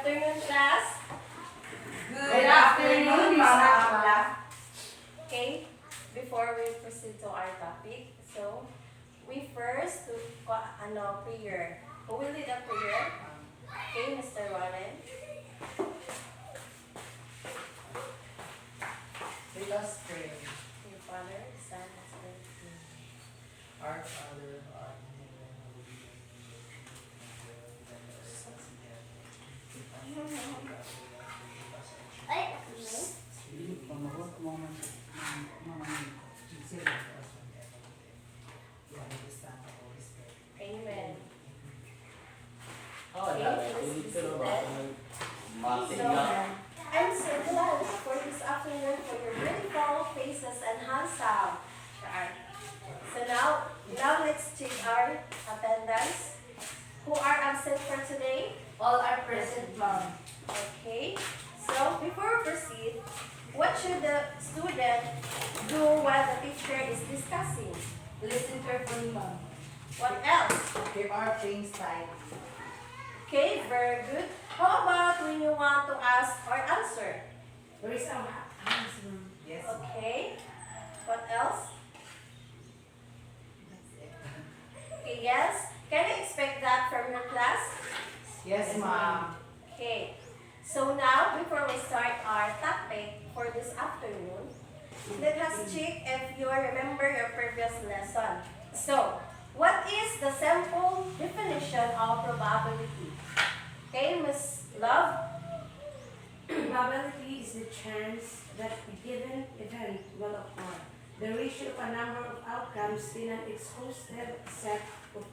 afternoon, class. Good afternoon, Mama Akla. Okay, before we proceed to our topic, so we first do prayer. Who will lead the prayer? Okay, Mr. Warren. Let us pray. Your Father, Son, and Spirit. Our Father, art in heaven, Amen. Oh, Okay, yeah. please be Ito seated. seated. So, I'm so glad for this afternoon for your beautiful faces and handsome. So now let's check our attendance. Who are absent for today? all are present, Mom. Okay. So before we proceed, what should the student do while the teacher is discussing? Listen carefully, Mom. What else? Keep our things tight. Okay, very good. How about when you want to ask or answer? There is our answer. Yes, Mom. Okay. What else? That's it. Okay, yes. Can I expect that from your class? Yes, Mom. Okay. So now, before we start our topic for this afternoon, let us check if you remember your previous lesson. So, what is the simple definition of probability? Okay, Miss Love? Probability is the chance that a given event will occur. The ratio of a number of outcomes in an exclusive set of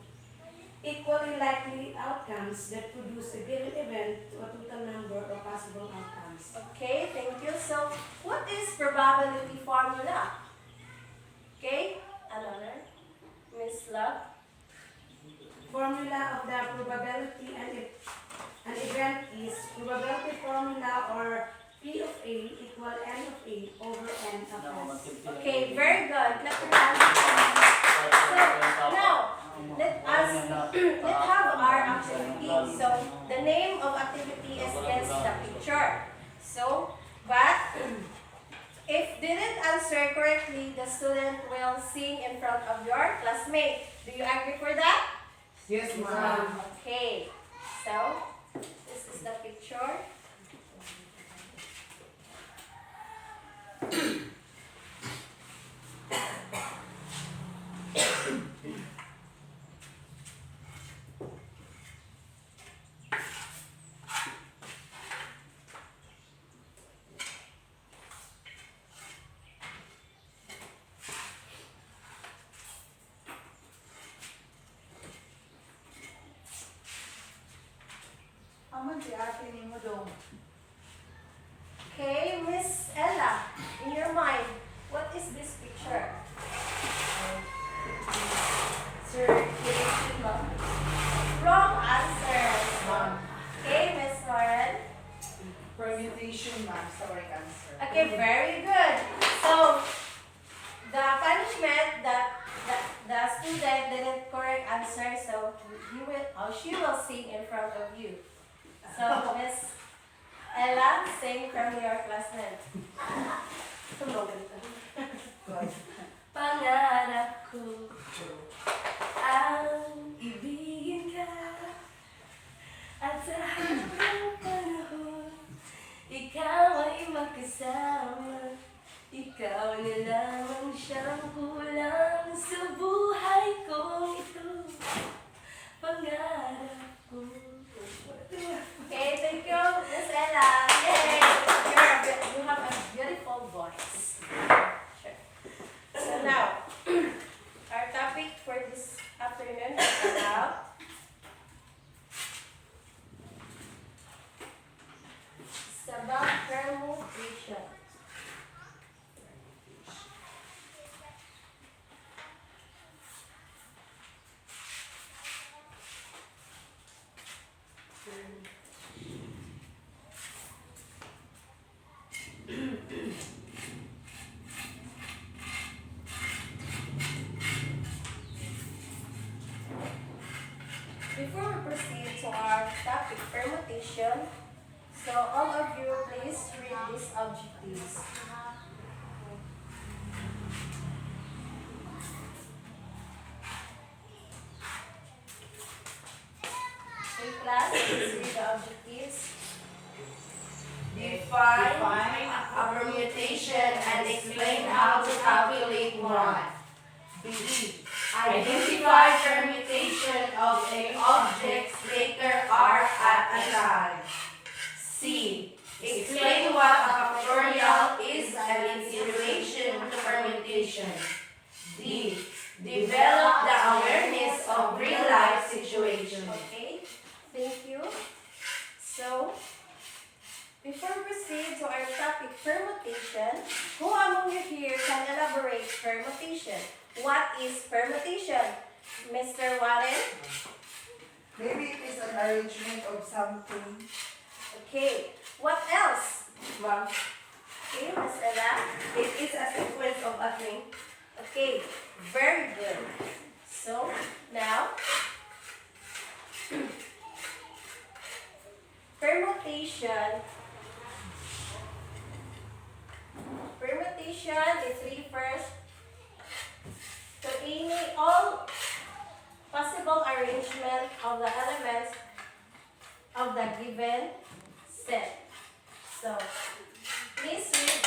equally likely outcomes that produce a given event to a total number of possible outcomes. Okay, thank you. So, what is probability formula? Okay, another. Miss Love? Formula of the probability an event is probability formula, or P of A equal N of A over N of S. Okay, very good. Clap your hands. So, now, let's have our activity. So, the name of activity is against the picture. So, but if didn't answer correctly, the student will sing in front of your classmate. Do you agree for that? Yes, Mom. Okay. So, this is the picture. Aman si ate ni mo dong. Okay, Miss Ella, in your mind, what is this picture? Circulation, Mom. Wrong answer. Mom. Okay, Miss Lauren. Permutation, Mom. Sa correct answer. Okay, very good. So, the punishment that the student didn't correct answer, so she will sing in front of you. So, Miss Ella, sing from your classmate. Pangarap ko ang ibigin ka, at sa habang panahon ikaw ay makasama. Ikaw na lamang siyang kulang sa buhay ko ito. Pangarap ko. Okay, thank you, Miss Ella. Yay! You have a beautiful voice. Sure. So now, our topic for this afternoon is about permutation. Before we proceed to our topic, permutation, So all of you, please read these objectives. In class, please read the objectives. Define a permutation and explain how to calculate one. B. Identify permutation of a objects letter R at a time. C. Explain what a factorial is and its relation to permutation. D. Develop the awareness of real-life situations. Okay, thank you. So, before we proceed to our topic, permutation, who among you here can elaborate permutation? What is permutation? Mr. Warren? Maybe it is an arrangement of something. Okay, what else? Ma'am, Okay, Ms. Ella? it is a sequence of a thing. Okay, very good. So, now, permutation is refers to any all possible arrangement of the elements of the given set. So, please read,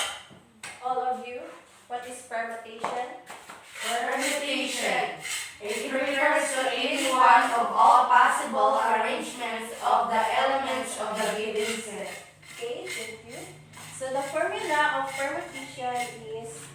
all of you, what is permutation? Permutation. It refers to any one of all possible arrangements of the elements of the given set. Okay, thank you. So the formula of permutation is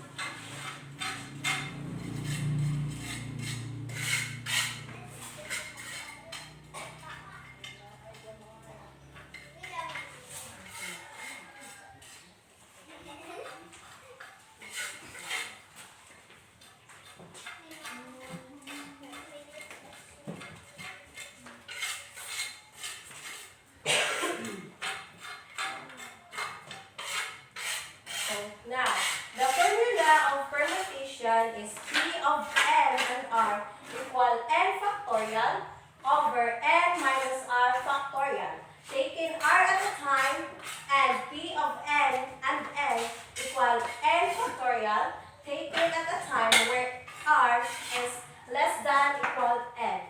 now, the formula of permutation is P of n and r equal n factorial over n minus r factorial. Taking r at a time and P of n and n equal n factorial taken at a time where r is less than equal n.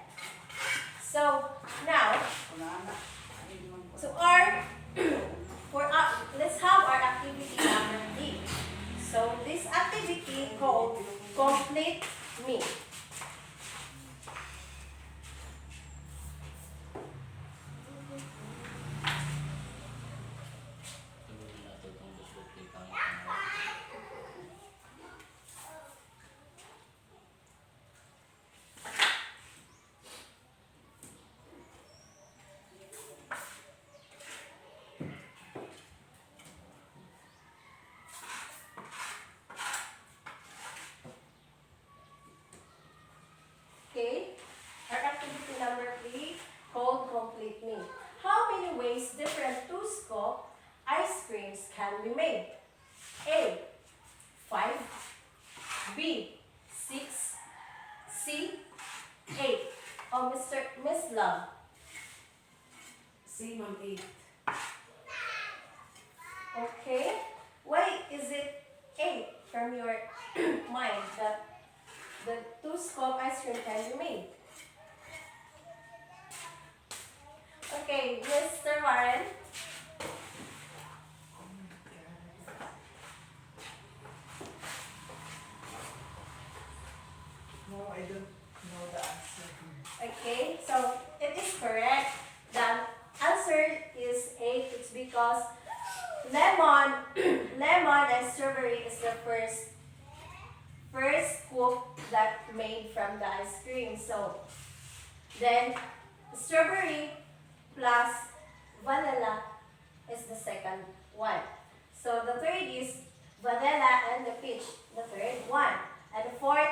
So, now, let's have our activity number 3. So this activity called Complete Me. Okay, our activity number 3 called Complete Me. How many ways different two-scoop ice creams can be made? A. 5. B. 6. C. 8. Oh, Miss Love. C, Ma'am, 8. Okay, why is it 8 from your mind that the two-scoop ice cream can be made? Okay, Mr. Warren. No, I don't know the answer. Okay, so it is correct. The answer is 8. It's because lemon, lemon and strawberry is the first scoop that made from the ice cream. So then strawberry plus vanilla is the second one. So the third is vanilla and the peach, the third one. And the fourth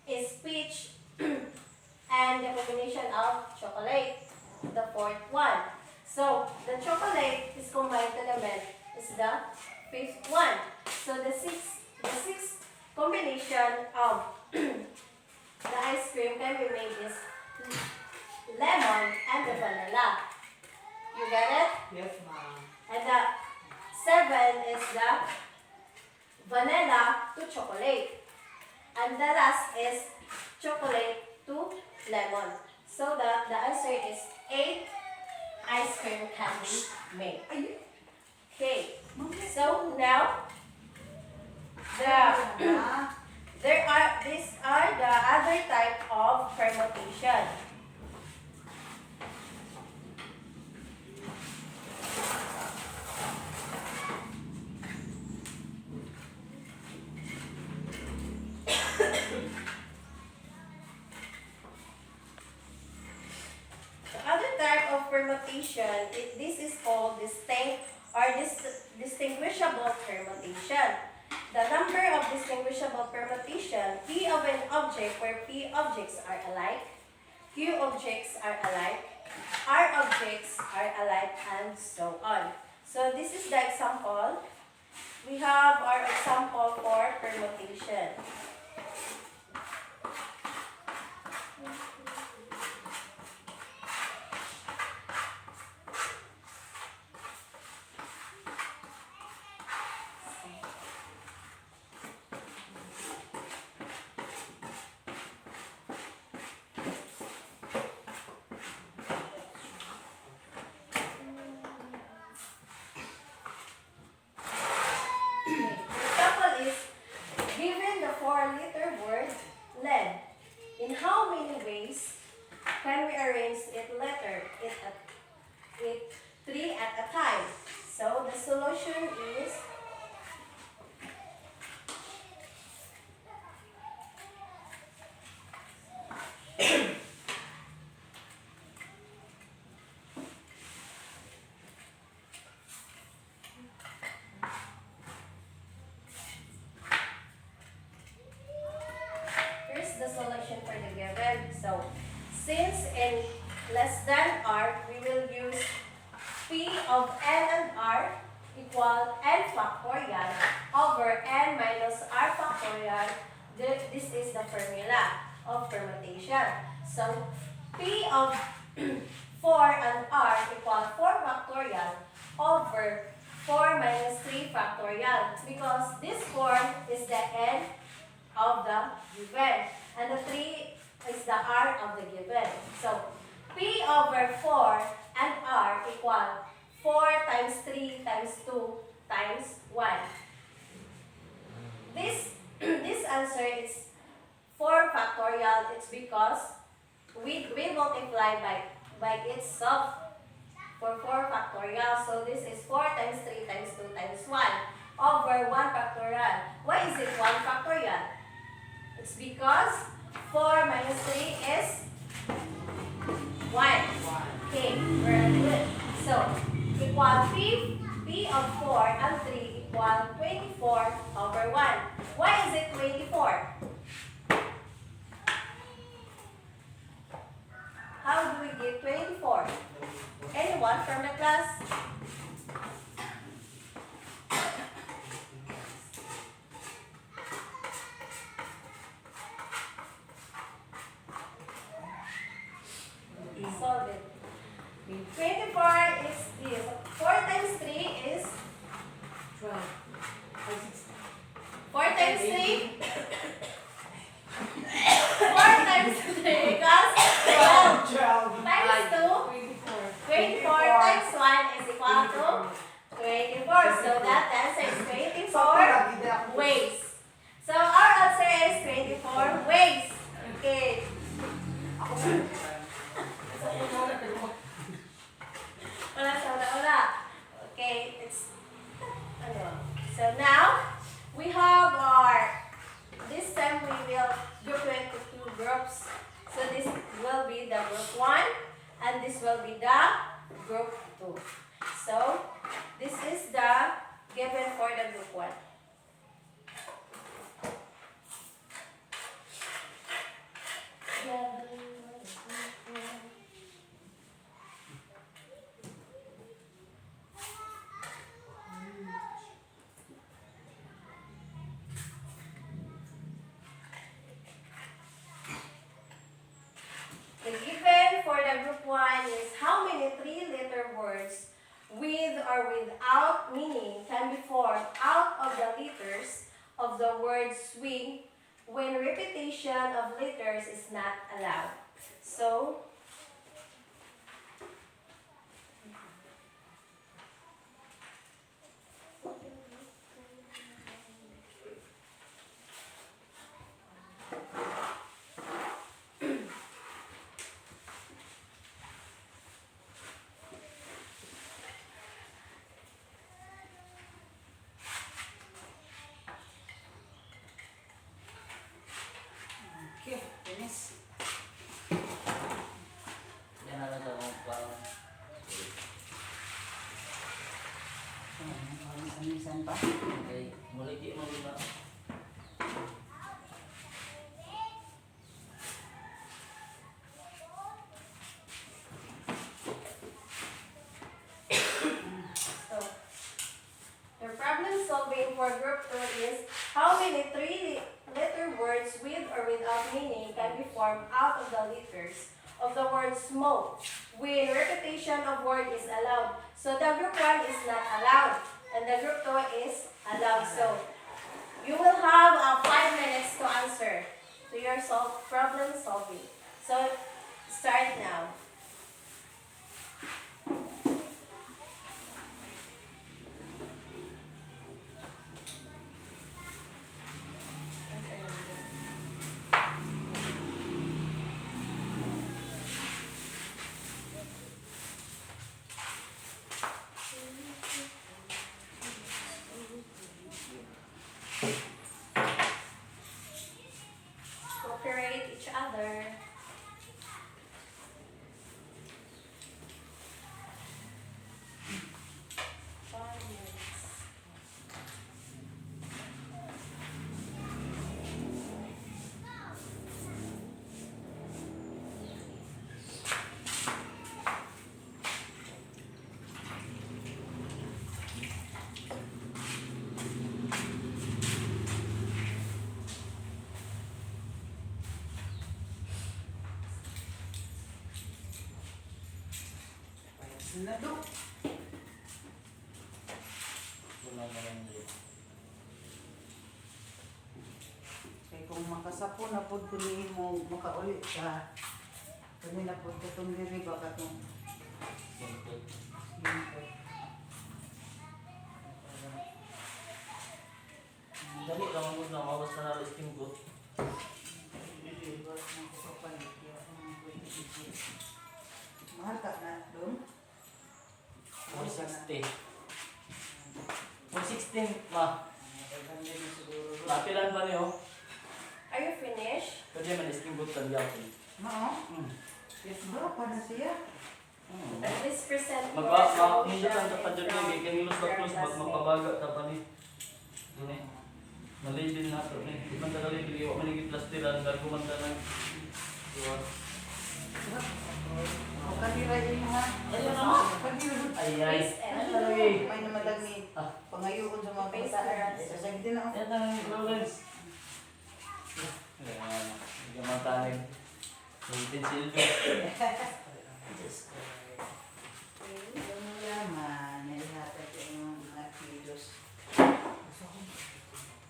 is peach and the combination of chocolate, the fourth one. So the chocolate is combined to the milk is the fifth one. So the sixth combination of the ice cream can be made is lemon and the vanilla. You get it? Yes, ma'am. And the 7 is the vanilla to chocolate. And the last is chocolate to lemon. So that the answer is 8 ice cream can be made. Okay. So now these are the other type of permutation. The other type of permutation, this is called distinguishable permutation. The number of distinguishable permutation, P of an object where P objects are alike, Q objects are alike, R objects are alike, and so on. So this is the example. We have our example for permutation. Example is, given the 4-letter word lead, in how many ways can we arrange it 3 at a time? So the solution is here's the solution for the given. So since n less than r, we will use P of n and r equal n factorial over n minus r factorial. This is the formula of permutation. So P of 4 and r equal 4 factorial over 4 minus 3 factorial, because this 4 is the n of the given and the 3 is the r of the given. So P over 4 and r equal 4 times 3 times 2 times 1. This answer is 4 factorial. It's because we multiply by itself for 4 factorial. So this is 4 times 3 times 2 times 1 over 1 factorial. Why is it 1 factorial? It's because 4 minus 3 is 1. Okay, very good. So, equal P of 4 and 3 equal 24 over 1. Why is it 24? How do we get 24? Anyone from the class? Solve it. 24 is this. 4 times 3 is 12. 4 times 3. 4 times 3 equals 12. Times 2. 24 times 1 is equal to 24. So that answer is 24 ways. So our answer is 24 ways. Okay. Okay, so now we have this time we will group it into 2 groups. So this will be the group 1 and this will be the group 2. So this is the given for the group 1. The given for the group 1 is how many 3-letter words with or without meaning can be formed out of the letters of the word swing when repetition of letters is not allowed. So, Okay, finish. Yan na lang ako parang. Minsan pa. Okay, muligi mo na. so your problem solving for group 2 is how many three-letter words with or without meaning can be formed out of the letters of the word smoke when repetition of word is allowed. So the group 1 is not allowed and the group 2 is allowed. So you will have 5 minutes to answer to your problem solving. So start now. Cooperate each other. Sinado. Wala na lang yun. Kaya kung makasapo na po kunin mo makaulit ka, kami na po katong diri ba katong Simple. Dali lang mo na mawas na nalis tingko. mahal ka na doon. 460. 416 ma. Lapilan pa niyo. Are you finished? Kasi man istinggot ka diyan. Mao? Yes bro, pa na siya. Please present your Hindi solution lang dapat in dyan front eh. Kaya nilos of your baklos classmate. magpapabaga dapat ni. Dini. Malibin na ito ni. Di man tagali bili wa manigi plastiran dahil kumanta ng diwa. O kanira yun ha. Ayun na. Kanira doon. Ay. Please end. May namalag ni pangayoon sa mga Face bata. the Sasagdi na ako. Yan ang Lawrence. Ayan. Hindi ka matanig. Yung pencil ko. Yaman, nilihatag yung mga kilos.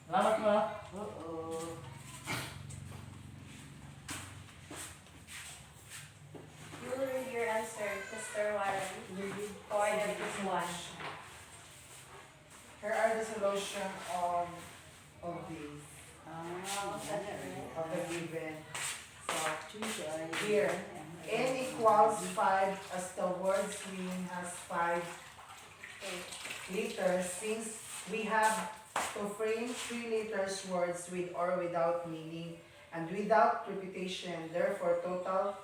Salamat mo ha. Oo. You will read your answer, Mr. Warren, for the quiz one. Here are the solution of these of the given. So here n equals 5 as the word swing has 5 letters. Since we have to frame 3 letters words with or without meaning and without repetition, therefore total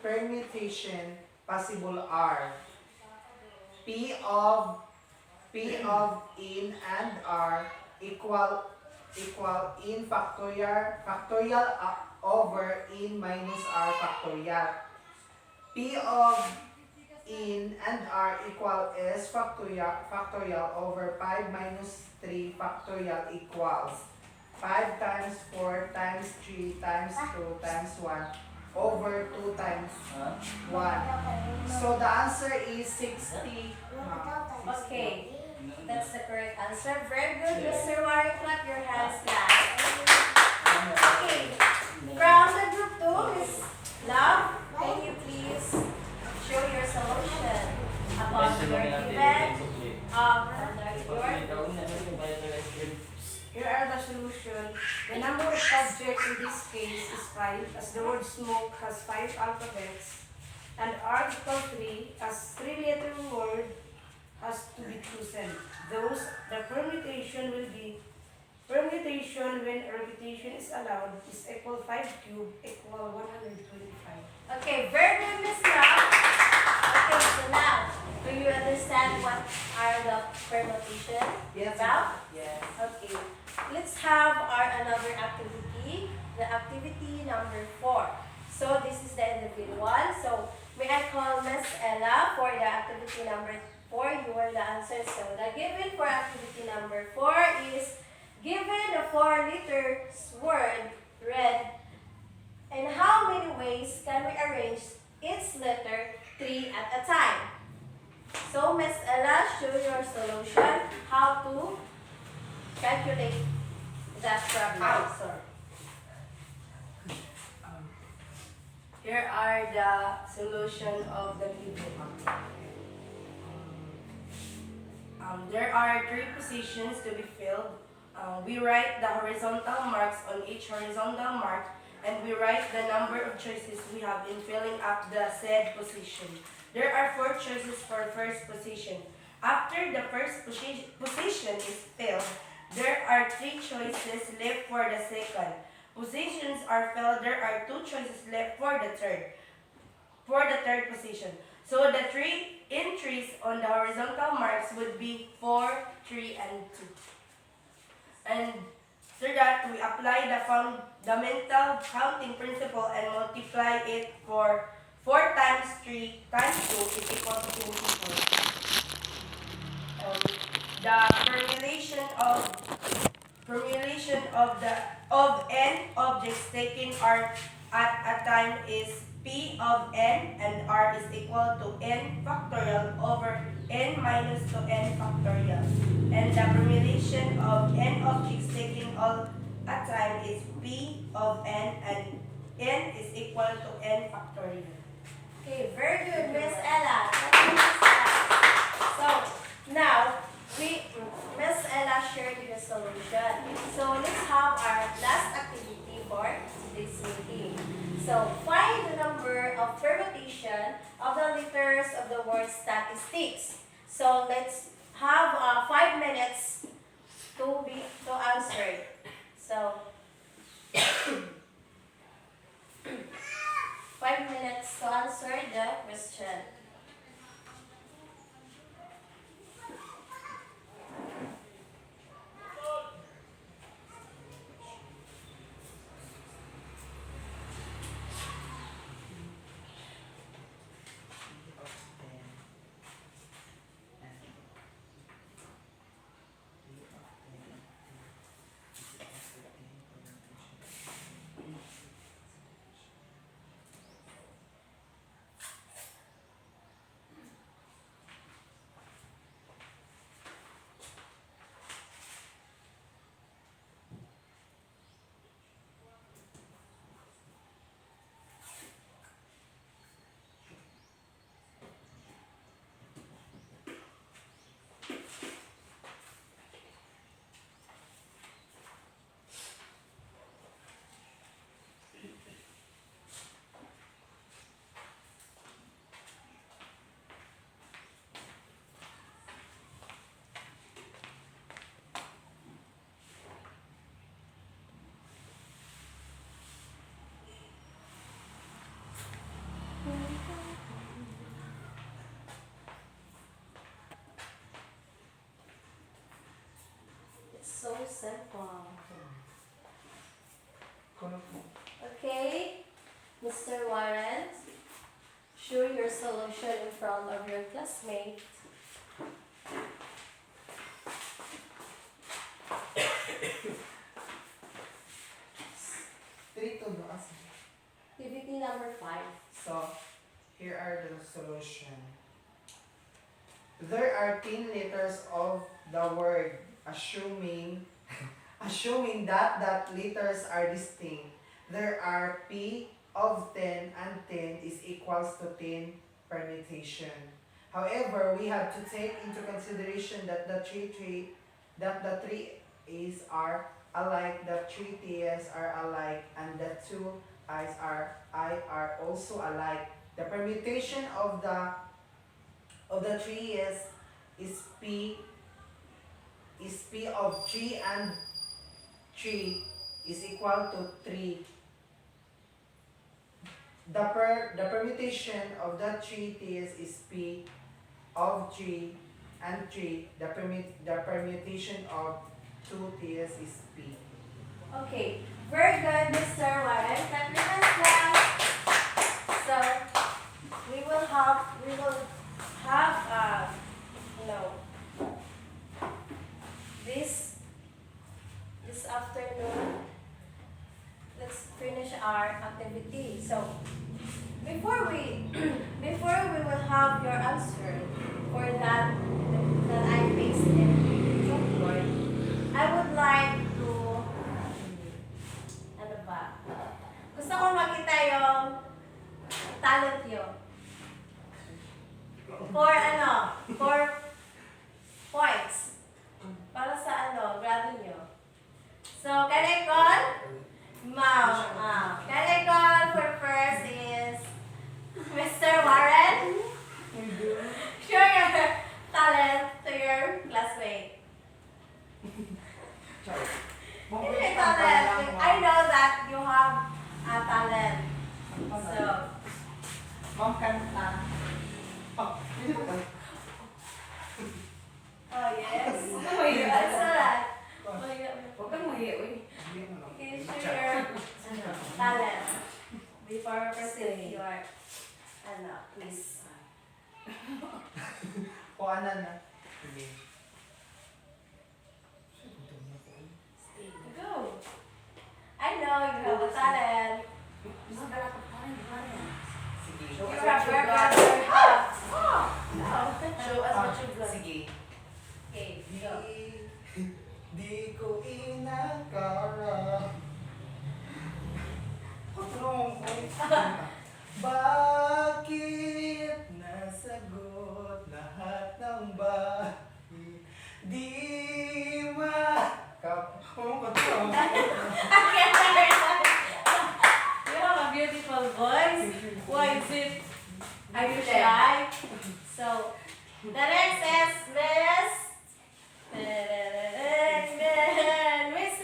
permutation possible are P of in and R equal in factorial over in minus R factorial. P of in and R equal S factorial over 5 minus 3 factorial equals 5 times 4 times 3 times 2 times 1 over 2 times Ha? 1. So the answer is 60. Okay, that's the correct answer. Very good, Mr. Warren. Clap your hands, class. Okay, from the group 2, Miss Love, can you please show your solution about your given Here are the solution. The number of subjects in this case is 5, as the word smoke has 5 alphabets, and article 3, as 3-letter word, has to be chosen. Thus, the permutation will be permutation when a repetition is allowed is equal 5 cubed equal 125. Okay, very good, Miss Love. Okay, so now, do you understand what are the permutation Yes. about? Yes. Okay, let's have our another activity, the activity number 4. So this is the individual. So may I call Miss Ella for the activity number 4? You are the answer. So the given for activity number 4 is given a 4-letter word red. In how many ways can we arrange its letter 3 at a time? So Miss Ella, show your solution how to calculate that answer. Here are the solution of the given. There are 3 positions to be filled. We write the horizontal marks on each horizontal mark, and we write the number of choices we have in filling up the said position. There are 4 choices for first position. After the first position is filled, there are 3 choices left for the second. Positions are filled, there are 2 choices left for the third position. So the 3 entries on the horizontal marks would be 4, 3, and 2. And after that, we apply the fundamental counting principle and multiply it for 4 times 3 times 2 is equal to 24. The formulation of n objects taken are at a time is P of n, and R is equal to n factorial over n minus 2n factorial. And the formulation of n objects taken all at time is P of n, and n is equal to n factorial. Okay, very good, Miss Ella. So now Miss Ella shared you the solution. So let's have our last activity for this meeting. So find the number of permutation of the letters of the word statistics. So let's have 5 minutes to answer it. So 5 minutes to answer the question. It's so simple. Okay, Mr. Warren, show your solution in front of your classmate. Three to do as. Ibig activity number 5. So, here are the solution. There are 10 letters of the word, assuming that letters are distinct. There are P of 10 and 10 is equals to 10 permutation. However, we have to take into consideration that the three A's are alike, the three T's are alike, and the two I are also alike. The permutation of the three is P of 3 and 3 is equal to 3. The permutation of the three T's is P of 3 and 3. The permutation of 2 T's is P. Okay, very good, Mr. Warren. Clap your hands, class. So we will have this afternoon. Let's finish our activity. So before we will have your answer for that I faced in chalkboard, I would like to ano ba? Gusto ko makita yung talent nyo. For points. Para sa grado nyo. So, can I call? Ma'am. Can I call for first is Mr. Warren? Show your talent to your classmate. Hindi talent. I know that you have a talent. So, Ma'am kanta. oh yes. That's alright. Huwag kang mahiya, uy. Okay, share your talent before proceeding your please. O ano na? Sige. Go. I know you have a talent. Sige. You have your brother hat. No. Show us what you've got. Sige. Okay, go. Di ko inakala. Bakit nasagot lahat ng bahid? Di You have a beautiful voice. Why is it? Are you shy? So, the next is Miss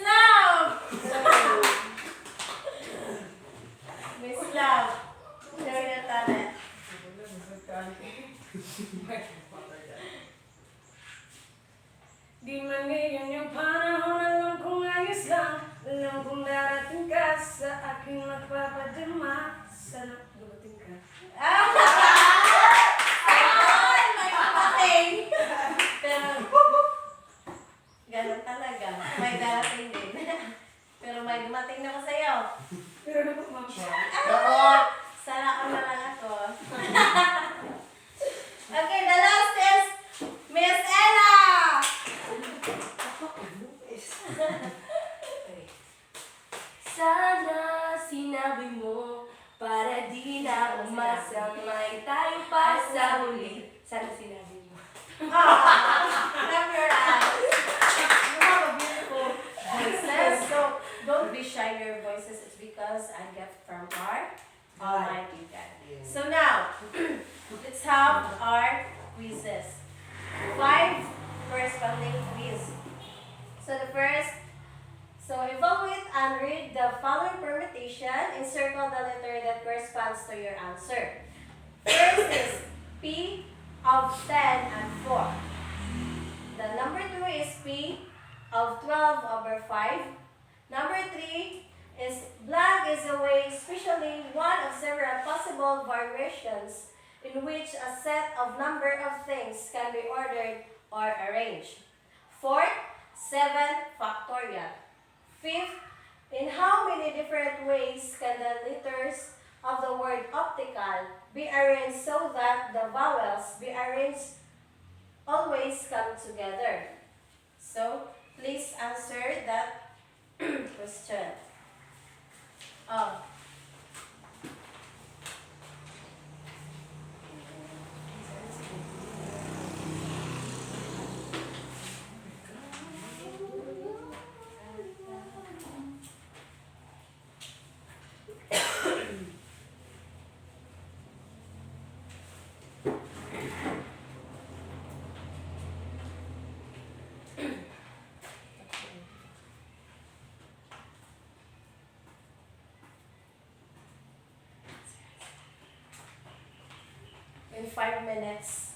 Love. Miss Love. Show your talent. Di man ngayon yung panahon, alam kong ayos lang. Alam kong darating ka sa aking magpapadama. Sana dumating ka. Ay, may dumating. Pero, ganun talaga. May darating din. Pero may dumating naman sa'yo. Pero dapat ma'am. Sana ako na lang ako. Okay, the last is Miss Ella. Sana sinabi mo para di na umasang may tayo pa sa huli. Sana sinabi mo. Clap your hands. You have a beautiful voices. So don't be shy your voices. It's because I get from our Almighty God. So now, let's have our quizzes. 5 corresponding quiz. So the first, evaluate and read the following permutation. Encircle the letter that corresponds to your answer. First is P of 10 and 4. The number 2 is P of 12 over 5. Number 3 is blank is a way, especially one of several possible variations in which a set of number of things can be ordered or arranged. 4th, 7 factorial. 5th, in how many different ways can the letters of the word optical be arranged so that the vowels be arranged always come together? So, please answer that question. Oh. In 5 minutes.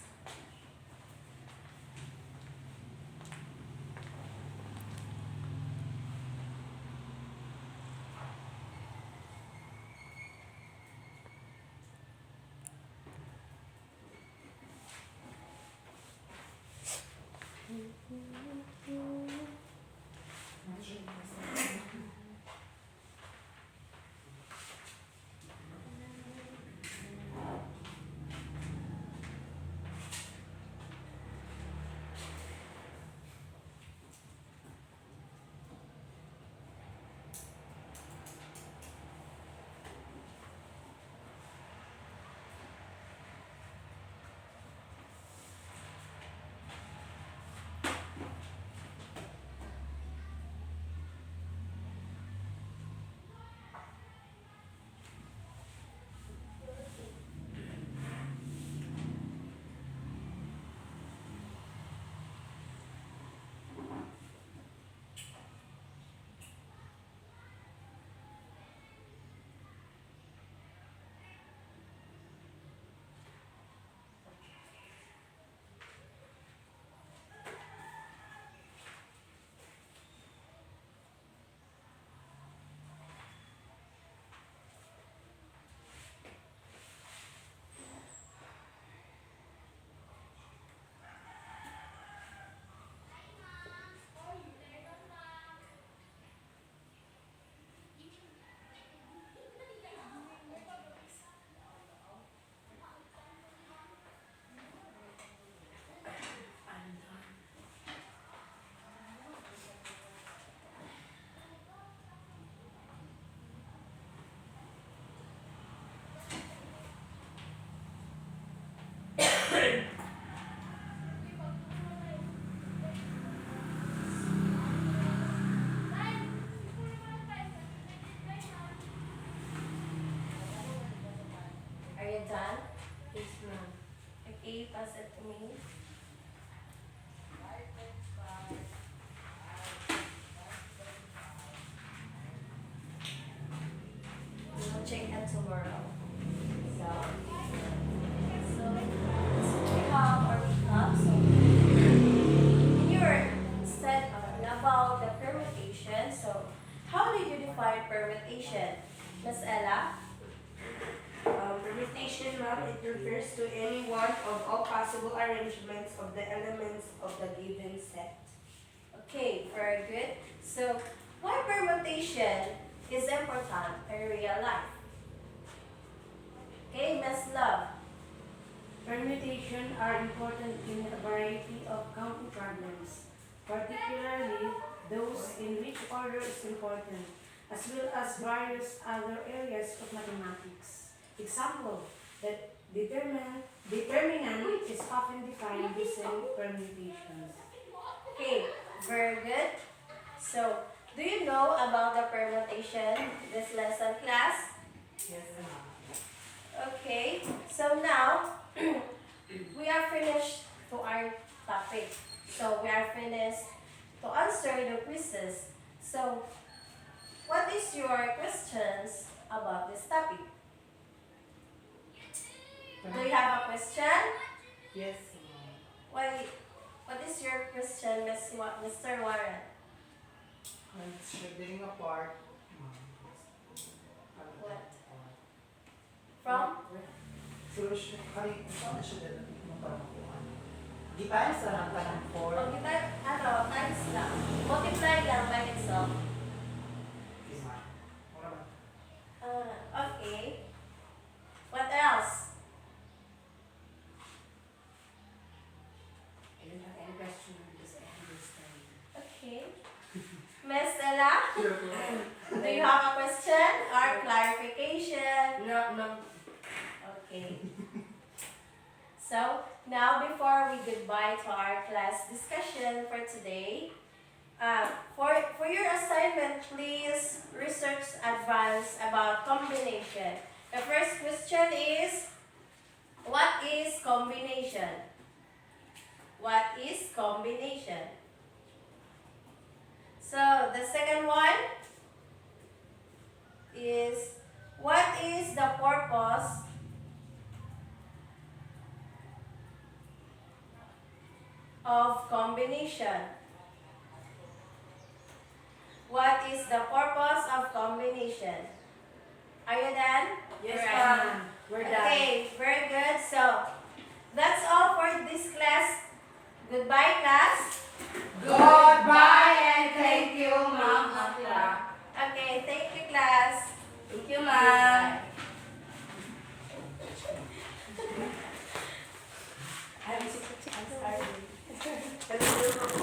Are you done? Yes, ma'am. Okay, pass it to me. We'll check that tomorrow. So we have our recap. So in your study about the permutation, so how did you define permutation? Miss Ella? Permutation, ma'am, it refers to any one of all possible arrangements of the elements of the given set. Okay, very good. So why permutation is important in real life? Okay, Miss Love. Permutation are important in a variety of counting problems, particularly those in which order is important, as well as various other areas of mathematics. Example, that determinant is often defined using permutations. Okay, very good. So, do you know about the permutation this lesson, class? Yes, ma'am. Okay, so now we are finished to our topic. So we are finished to answer the quizzes. So, what is your questions about this topic? Do you have a question? Yes, ma'am. What is your question, Mr. Warren? Considering apart. What? From? Solution, kali, saan na siya dala? Yung parang kuhan. Di tayo sa hanggang O 4. kita, times lang. Multiply lang by itself. Okay, ma'am. Wala ba? Okay. Angela? Do you have a question or clarification? No. Okay. So, now before we goodbye to our class discussion for today, for your assignment, please research advance about combination. The first question is, what is combination? What is combination? So, the second one is, what is the purpose of combination? What is the purpose of combination? Are you done? Yes, Right. ma'am. We're done. Okay, very good. So, that's all for this class. Goodbye, class. Goodbye and thank you, Ma'am Akla. Okay, thank you, class. Thank you, ma'am.